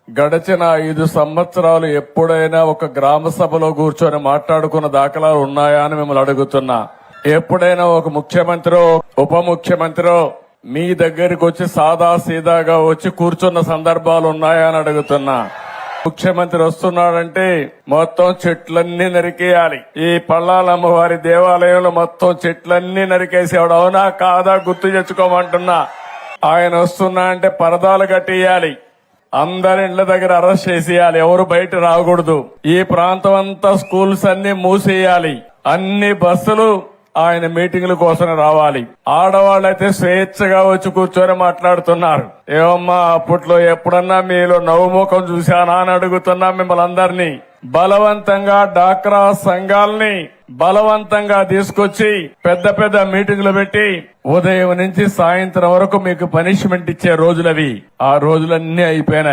గడిచిన 5 సంవత్సరాలు ఎప్పుడైనా ఒక గ్రామ సభలో కూర్చొని మాట్లాడుకున్న దాఖలాలు ఉన్నాయా అని మిమ్మల్ని అడుగుతున్నా. ఎప్పుడైనా ఒక ముఖ్యమంత్రి ఉప ముఖ్యమంత్రి మీ దగ్గరికి వచ్చి సాదా సీదాగా వచ్చి కూర్చున్న సందర్భాలు ఉన్నాయా అని అడుగుతున్నా. ముఖ్యమంత్రి వస్తున్నాడంటే మొత్తం చెట్లన్నీ నరికేయాలి. ఈ పల్లాలమ్మవారి దేవాలయంలో మొత్తం చెట్లన్నీ నరికేసేవాడు. అవునా కాదా గుర్తు తెచ్చుకోమంటున్నా. ఆయన వస్తున్నా అంటే పరదాలు కట్టేయాలి. అందరి ఇళ్ల దగ్గర అరెస్ట్ చేసేయాలి. ఎవరు బయట రాకూడదు. ఈ ప్రాంతం అంతా స్కూల్స్ అన్ని మూసేయాలి. అన్ని బస్సులు ఆయన మీటింగుల కోసం రావాలి. ఆడవాళ్ళైతే స్వేచ్ఛగా వచ్చి కూర్చొని మాట్లాడుతున్నారు. ఏమమ్మా అప్పట్లో ఎప్పుడన్నా మీలో నవ్వుముఖం చూశానా అని అడుగుతున్నా మిమ్మల్ని అందరినీ. బలవంతంగా డాక్రా సంఘాలని బలవంతంగా తీసుకొచ్చి పెద్ద పెద్ద మీటింగులు పెట్టి ఉదయం నుంచి సాయంత్రం వరకు మీకు పనిష్మెంట్ ఇచ్చే రోజులవి. ఆ రోజులన్నీ అయిపోయినాయి.